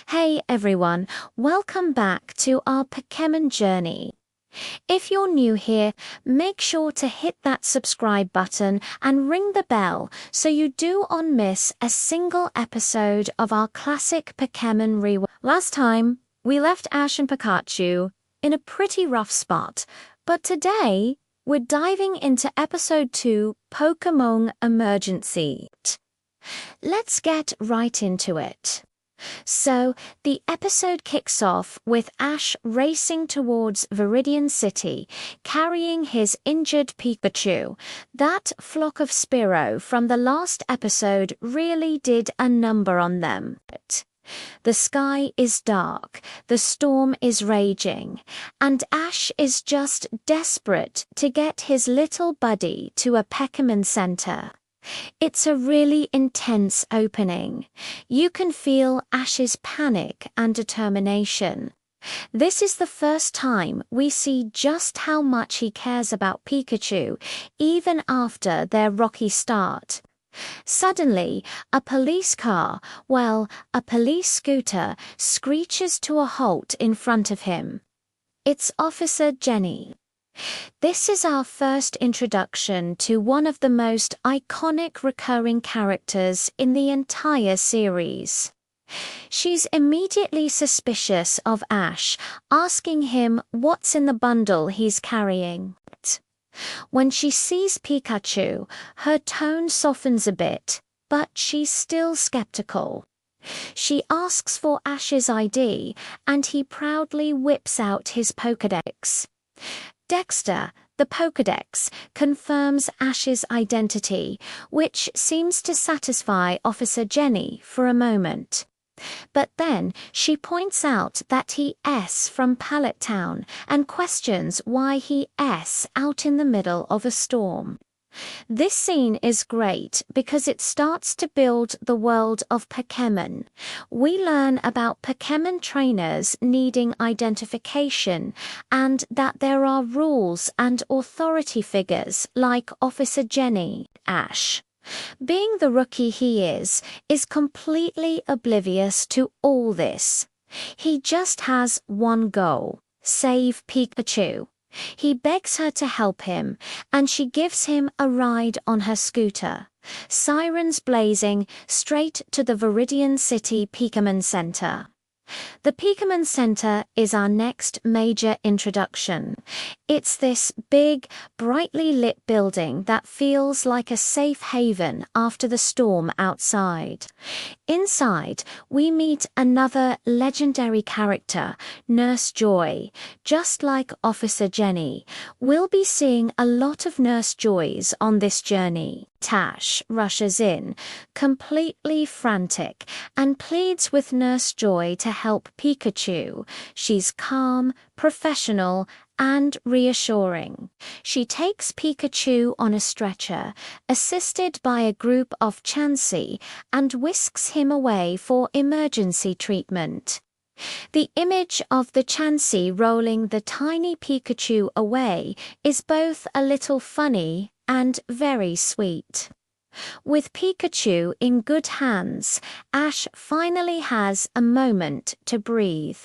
Hey everyone, welcome back to our Pokémon journey. If you're new here, make sure to hit that subscribe button and ring the bell so you do not miss a single episode of our classic Pokémon rework. Last time, we left Ash and Pikachu in a pretty rough spot, but today, we're diving into episode 2, Pokémon Emergency. Let's get right into it. So, the episode kicks off with Ash racing towards Viridian City, carrying his injured Pikachu. That flock of Spearow from the last episode really did a number on them. The sky is dark, the storm is raging, and Ash is just desperate to get his little buddy to a Pokémon Center. It's a really intense opening. You can feel Ash's panic and determination. This is the first time we see just how much he cares about Pikachu, even after their rocky start. Suddenly, a police car, a police scooter, screeches to a halt in front of him. It's Officer Jenny. This is our first introduction to one of the most iconic recurring characters in the entire series. She's immediately suspicious of Ash, asking him what's in the bundle he's carrying. When she sees Pikachu, her tone softens a bit, but she's still skeptical. She asks for Ash's ID, and he proudly whips out his Pokédex. Dexter, the Pokédex, confirms Ash's identity, which seems to satisfy Officer Jenny for a moment. But then she points out that he's from Pallet Town and questions why he's out in the middle of a storm. This scene is great because it starts to build the world of Pokémon. We learn about Pokémon trainers needing identification and that there are rules and authority figures like Officer Jenny. Ash, being the rookie he is completely oblivious to all this. He just has one goal: save Pikachu. He begs her to help him, and she gives him a ride on her scooter, sirens blazing, straight to the Viridian City Pokémon Center. The Pokémon Center is our next major introduction. It's this big, brightly lit building that feels like a safe haven after the storm outside. Inside, we meet another legendary character, Nurse Joy. Just like Officer Jenny, we'll be seeing a lot of Nurse Joys on this journey. Tash rushes in, completely frantic, and pleads with Nurse Joy to help Pikachu. She's calm, professional, and reassuring. She takes Pikachu on a stretcher, assisted by a group of Chansey, and whisks him away for emergency treatment. The image of the Chansey rolling the tiny Pikachu away is both a little funny and very sweet. With Pikachu in good hands, Ash finally has a moment to breathe.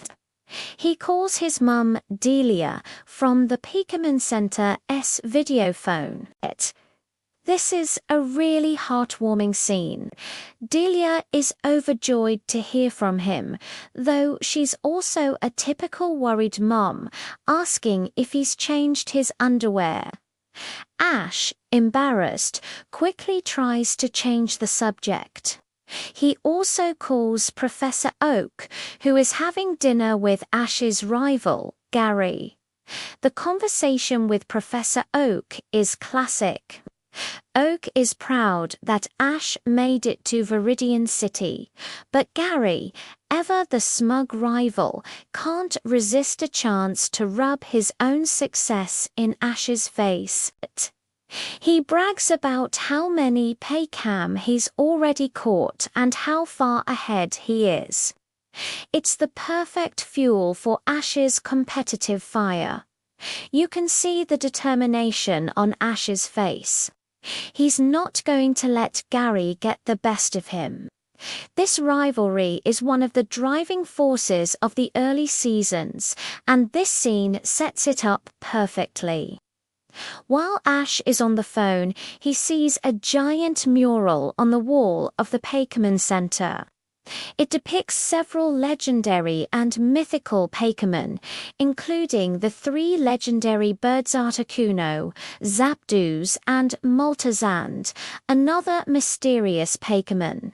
He calls his mum Delia from the Pokémon Center's video phone. This is a really heartwarming scene. Delia is overjoyed to hear from him, though she's also a typical worried mum, asking if he's changed his underwear. Ash, embarrassed, quickly tries to change the subject. He also calls Professor Oak, who is having dinner with Ash's rival, Gary. The conversation with Professor Oak is classic. Oak is proud that Ash made it to Viridian City, but Gary, ever the smug rival, can't resist a chance to rub his own success in Ash's face. He brags about how many Paycam he's already caught and how far ahead he is. It's the perfect fuel for Ash's competitive fire. You can see the determination on Ash's face. He's not going to let Gary get the best of him. This rivalry is one of the driving forces of the early seasons, and this scene sets it up perfectly. While Ash is on the phone, he sees a giant mural on the wall of the Pokémon Center. It depicts several legendary and mythical Pokémon, including the three legendary birds Articuno, Zapdos, and Moltazand, another mysterious Pokémon.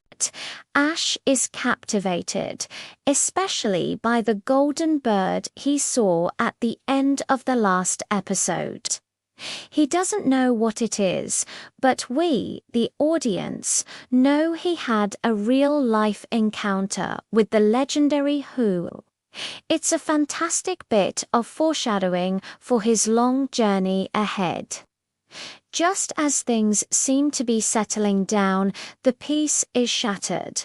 Ash is captivated, especially by the golden bird he saw at the end of the last episode. He doesn't know what it is, but we, the audience, know he had a real-life encounter with the legendary Who. It's a fantastic bit of foreshadowing for his long journey ahead. Just as things seem to be settling down, the peace is shattered.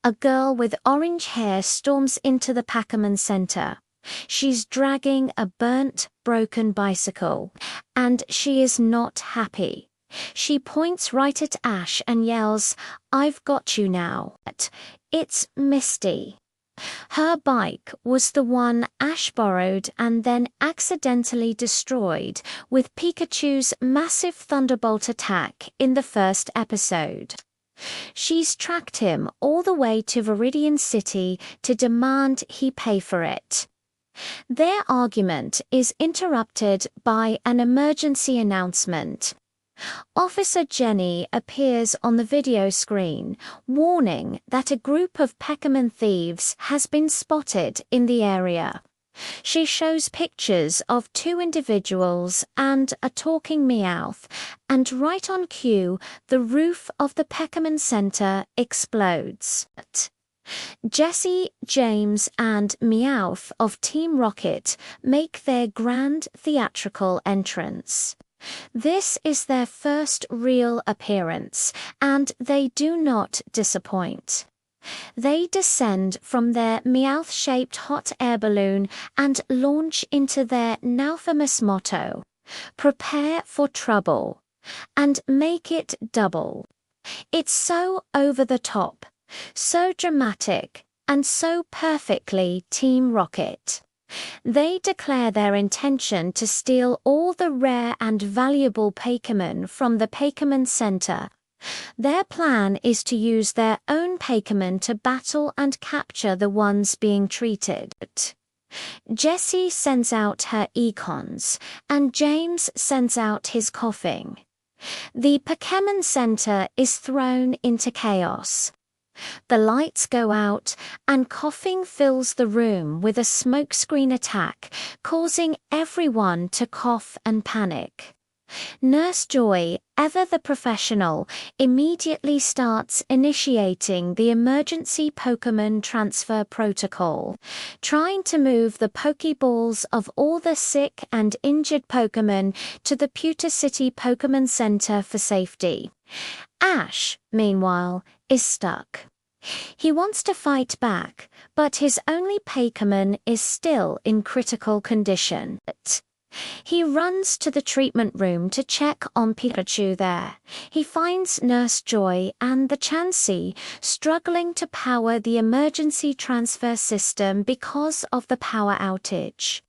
A girl with orange hair storms into the Pokémon Center. She's dragging a burnt, broken bicycle, and she is not happy. She points right at Ash and yells, "I've got you now." It's Misty. Her bike was the one Ash borrowed and then accidentally destroyed with Pikachu's massive thunderbolt attack in the first episode. She's tracked him all the way to Viridian City to demand he pay for it. Their argument is interrupted by an emergency announcement. Officer Jenny appears on the video screen, warning that a group of Pokémon thieves has been spotted in the area. She shows pictures of two individuals and a talking Meowth, and right on cue, the roof of the Pokémon Center explodes. Jessie, James, and Meowth of Team Rocket make their grand theatrical entrance. This is their first real appearance, and they do not disappoint. They descend from their Meowth-shaped hot air balloon and launch into their now famous motto, "Prepare for trouble," and make it double. It's so over the top, so dramatic, and so perfectly Team Rocket. They declare their intention to steal all the rare and valuable Pokémon from the Pokémon Center. Their plan is to use their own Pokémon to battle and capture the ones being treated. Jessie sends out her econs, and James sends out his coughing. The Pokémon Center is thrown into chaos. The lights go out, and coughing fills the room with a smokescreen attack, causing everyone to cough and panic. Nurse Joy, ever the professional, immediately starts initiating the emergency Pokémon transfer protocol, trying to move the Pokéballs of all the sick and injured Pokémon to the Pewter City Pokémon Center for safety. Ash, meanwhile, is stuck. He wants to fight back, but his only Pokémon is still in critical condition. He runs to the treatment room to check on Pikachu there. He finds Nurse Joy and the Chansey struggling to power the emergency transfer system because of the power outage.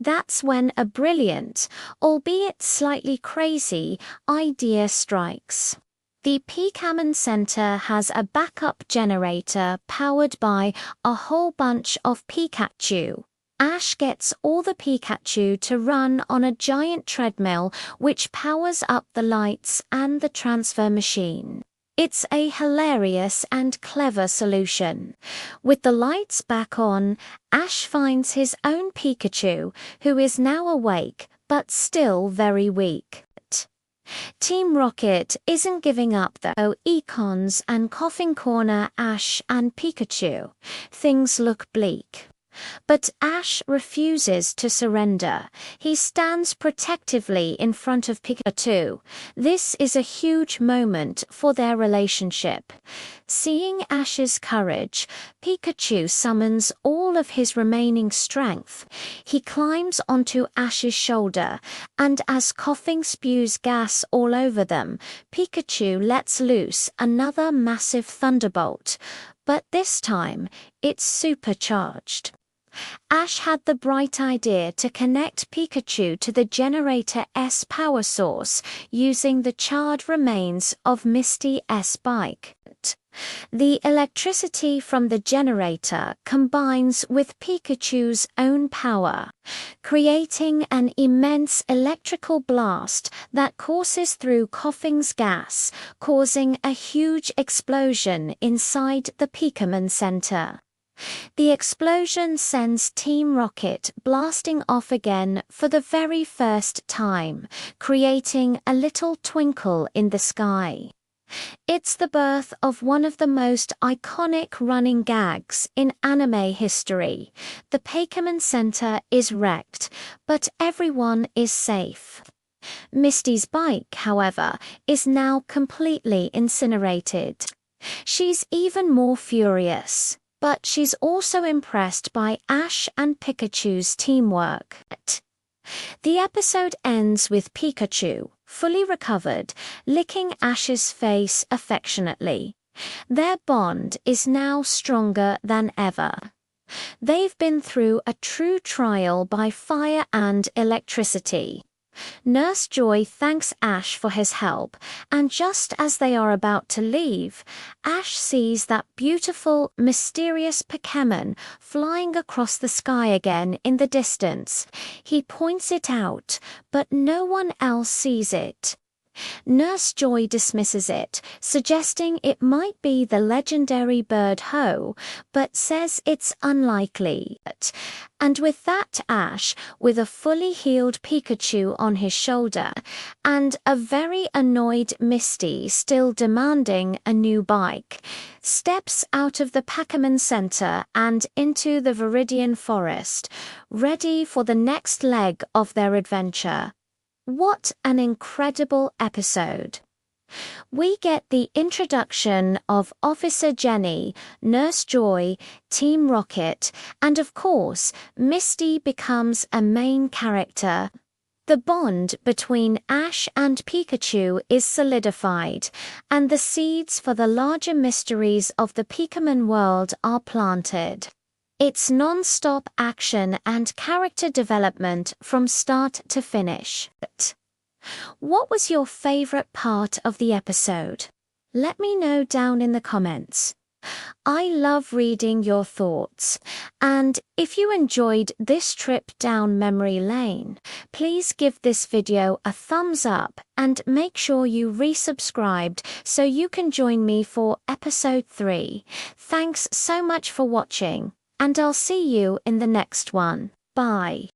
That's when a brilliant, albeit slightly crazy, idea strikes. The Pokémon Center has a backup generator powered by a whole bunch of Pikachu. Ash gets all the Pikachu to run on a giant treadmill which powers up the lights and the transfer machine. It's a hilarious and clever solution. With the lights back on, Ash finds his own Pikachu, who is now awake but still very weak. Team Rocket isn't giving up though. Econs and coughing corner Ash and Pikachu. Things look bleak. But Ash refuses to surrender. He stands protectively in front of Pikachu. This is a huge moment for their relationship. Seeing Ash's courage, Pikachu summons all of his remaining strength. He climbs onto Ash's shoulder, and as Coughing spews gas all over them, Pikachu lets loose another massive thunderbolt. But this time, it's supercharged. Ash had the bright idea to connect Pikachu to the Generator S power source using the charred remains of Misty S bike. The electricity from the generator combines with Pikachu's own power, creating an immense electrical blast that courses through Coughing's gas, causing a huge explosion inside the Pokémon Center. The explosion sends Team Rocket blasting off again for the very first time, creating a little twinkle in the sky. It's the birth of one of the most iconic running gags in anime history. The Pokémon Center is wrecked, but everyone is safe. Misty's bike, however, is now completely incinerated. She's even more furious. But she's also impressed by Ash and Pikachu's teamwork. The episode ends with Pikachu, fully recovered, licking Ash's face affectionately. Their bond is now stronger than ever. They've been through a true trial by fire and electricity. Nurse Joy thanks Ash for his help, and just as they are about to leave, Ash sees that beautiful, mysterious Pokémon flying across the sky again in the distance. He points it out, but no one else sees it. Nurse Joy dismisses it, suggesting it might be the legendary bird Ho, but says it's unlikely. And with that, Ash, with a fully healed Pikachu on his shoulder, and a very annoyed Misty still demanding a new bike, steps out of the Pokémon Center and into the Viridian Forest, ready for the next leg of their adventure. What an incredible episode! We get the introduction of Officer Jenny, Nurse Joy, Team Rocket, and of course, Misty becomes a main character. The bond between Ash and Pikachu is solidified, and the seeds for the larger mysteries of the Pokémon world are planted. It's non-stop action and character development from start to finish. What was your favorite part of the episode? Let me know down in the comments. I love reading your thoughts, and if you enjoyed this trip down memory lane, please give this video a thumbs up and make sure you resubscribed so you can join me for episode 3. Thanks so much for watching, and I'll see you in the next one. Bye.